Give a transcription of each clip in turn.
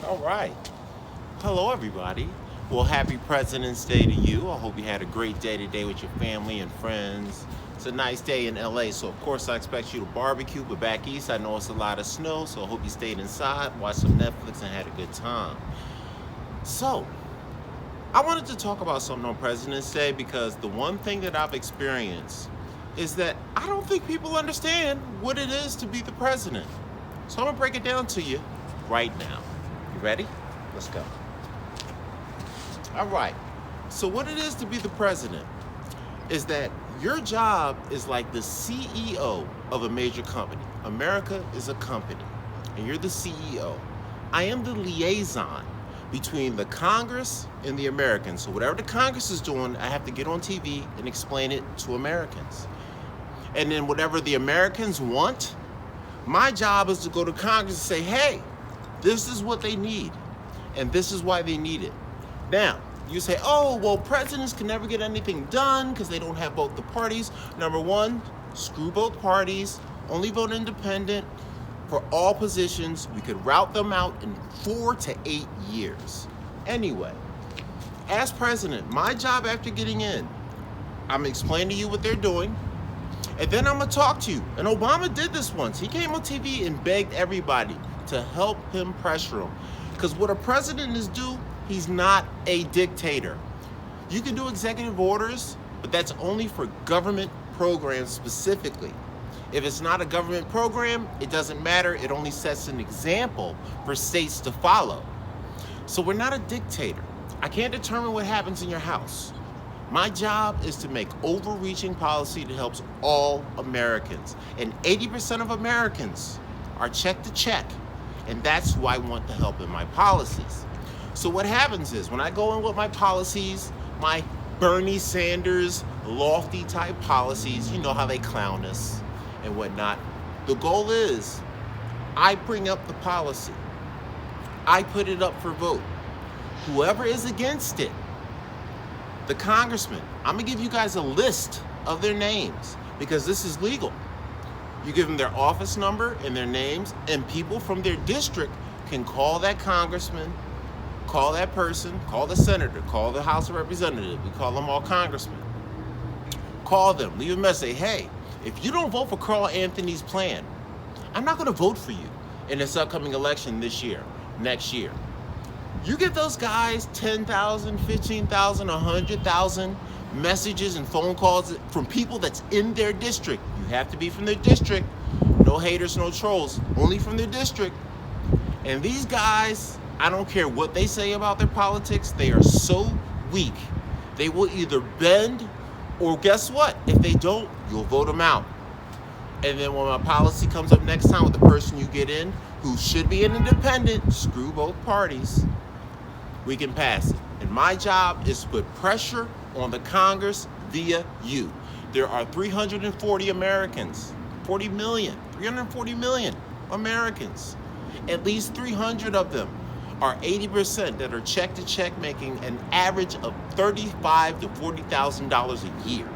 All right. Hello, everybody. Well, happy President's Day to you. I hope you had a great day today with your family and friends. It's a nice day in LA, so of course I expect you to barbecue, but back east I know it's a lot of snow, so I hope you stayed inside, watched some Netflix, and had a good time. So, I wanted to talk about something on President's Day because the one thing that I've experienced is that I don't think people understand what it is to be the president. So I'm gonna break it down to you right now. You ready? Let's go. All right. So, what it is to be the president is that your job is like the CEO of a major company. America is a company, and you're the CEO. I am the liaison between the Congress and the Americans. So, whatever the Congress is doing, I have to get on TV and explain it to Americans. And then, whatever the Americans want, my job is to go to Congress and say, hey, this is what they need, and this is why they need it. Now, you say, oh, well, presidents can never get anything done because they don't have both the parties. Number one, screw both parties, only vote independent for all positions. We could route them out in 4 to 8 years. Anyway, as president, my job after getting in, I'm explaining to you what they're doing, and then I'm going to talk to you. And Obama did this once. He came on TV and begged everybody to help him pressure him. Because what a president is due, he's not a dictator. You can do executive orders, but that's only for government programs specifically. If it's not a government program, it doesn't matter. It only sets an example for states to follow. So we're not a dictator. I can't determine what happens in your house. My job is to make overreaching policy that helps all Americans. And 80% of Americans are check to check. And that's who I want to help in my policies. So what happens is when I go in with my policies, my Bernie Sanders lofty type policies, you know how they clown us and whatnot. The goal is I bring up the policy. I put it up for vote. Whoever is against it, the congressman, I'm going to give you guys a list of their names because this is legal. You give them their office number and their names, and people from their district can call that congressman, call that person, call the senator, call the House of Representatives. We call them all congressmen. Call them, leave a message. Hey, if you don't vote for Carl Anthony's plan, I'm not going to vote for you in this upcoming election this year, next year. You get those guys 10,000, 15,000, 100,000 messages and phone calls from people that's in their district. You have to be from their district. No haters, no trolls, only from their district. And these guys, I don't care what they say about their politics, they are so weak. They will either bend or guess what? If they don't, you'll vote them out. And then when my policy comes up next time with the person you get in, who should be an independent, screw both parties, we can pass it. And my job is to put pressure on the Congress via you. There are 340 Americans, 40 million, 340 million Americans. At least 300 of them are 80% that are check to check, making an average of $35,000 to $40,000 a year.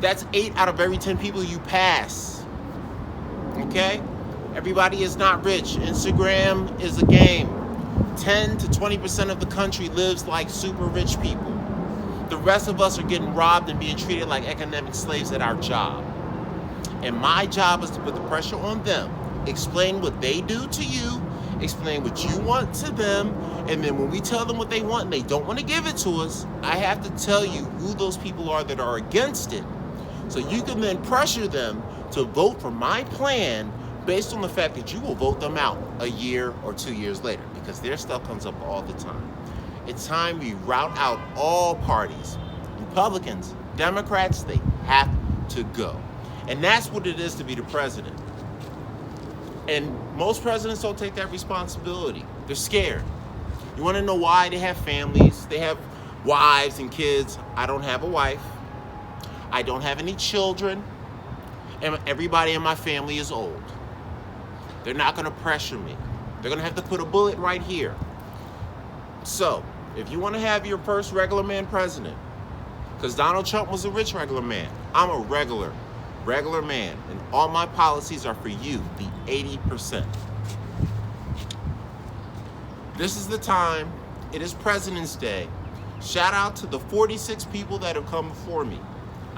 That's 8 out of every 10 people you pass. Okay? Everybody is not rich. Instagram is a game. 10 to 20% of the country lives like super rich people. The rest of us are getting robbed and being treated like economic slaves at our job. And my job is to put the pressure on them, explain what they do to you, explain what you want to them, and then when we tell them what they want and they don't want to give it to us, I have to tell you who those people are that are against it. So you can then pressure them to vote for my plan based on the fact that you will vote them out a year or 2 years later because their stuff comes up all the time. It's time we route out all parties. Republicans, Democrats, they have to go. And that's what it is to be the president. And most presidents don't take that responsibility. They're scared. You want to know why? They have families. They have wives and kids. I don't have a wife. I don't have any children. And everybody in my family is old. They're not going to pressure me. They're going to have to put a bullet right here. So, if you want to have your first regular man president, because Donald Trump was a rich regular man, I'm a regular man. And all my policies are for you, the 80%. This is the time. It is President's Day. Shout out to the 46 people that have come before me.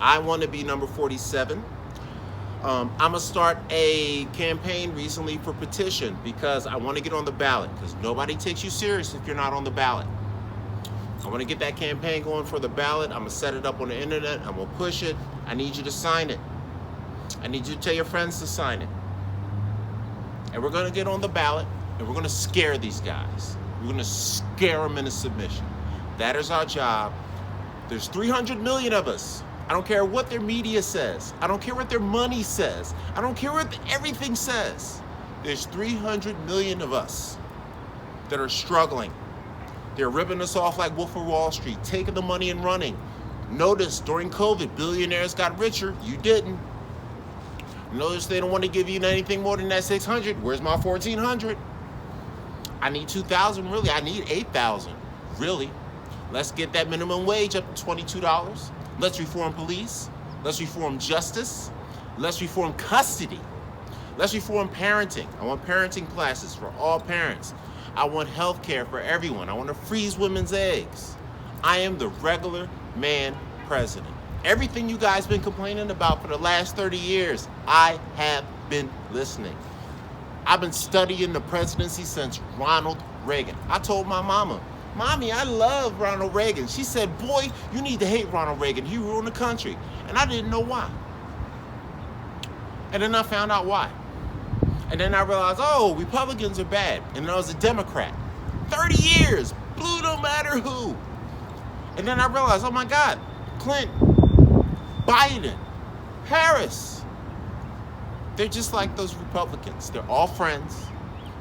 I want to be number 47. I'm going to start a campaign recently for petition because I want to get on the ballot, because nobody takes you serious if you're not on the ballot. I want to get that campaign going for the ballot. I'm going to set it up on the internet. I'm going to push it. I need you to sign it. I need you to tell your friends to sign it. And we're going to get on the ballot, and we're going to scare these guys. We're going to scare them into submission. That is our job. There's 300 million of us. I don't care what their media says. I don't care what their money says. I don't care what everything says. There's 300 million of us that are struggling. They're ripping us off like Wolf of Wall Street, taking the money and running. Notice during COVID, billionaires got richer. You didn't. Notice they don't want to give you anything more than that 600. Where's my 1,400? I need 2,000, really. I need 8,000, really. Let's get that minimum wage up to $22. Let's reform police. Let's reform justice. Let's reform custody. Let's reform parenting. I want parenting classes for all parents. I want health care for everyone. I want to freeze women's eggs. I am the regular man president. Everything you guys been complaining about for the last 30 years, I have been listening. I've been studying the presidency since Ronald Reagan. I told my mama, Mommy, I love Ronald Reagan. She said, boy, you need to hate Ronald Reagan. He ruined the country. And I didn't know why. And then I found out why. And then I realized, oh, Republicans are bad. And I was a Democrat. 30 years, blue no matter who. And then I realized, oh my God, Clinton, Biden, Harris. They're just like those Republicans. They're all friends.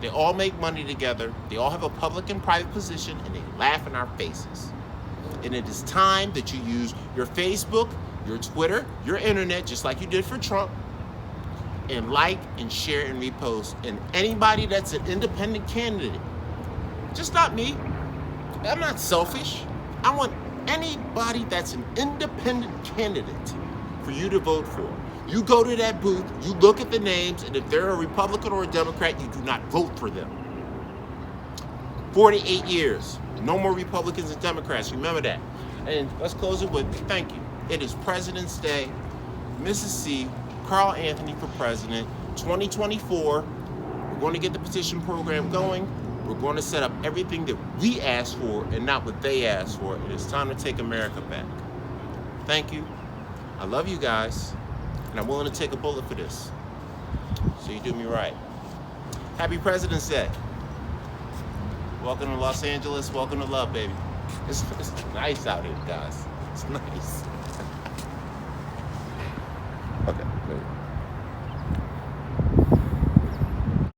They all make money together. They all have a public and private position, and they laugh in our faces. And it is time that you use your Facebook, your Twitter, your internet, just like you did for Trump, and like and share and repost. And anybody that's an independent candidate, just not me. I'm not selfish. I want anybody that's an independent candidate for you to vote for. You go to that booth, you look at the names, and if they're a Republican or a Democrat, you do not vote for them. 48 years. No more Republicans and Democrats. Remember that. And let's close it with thank you. It is President's Day. Mrs. C, Carl Anthony for president. 2024. We're going to get the petition program going. We're going to set up everything that we asked for and not what they asked for. It is time to take America back. Thank you. I love you guys. And I'm willing to take a bullet for this. So you do me right. Happy President's Day. Welcome to Los Angeles. Welcome to love, baby. It's nice out here, guys. It's nice.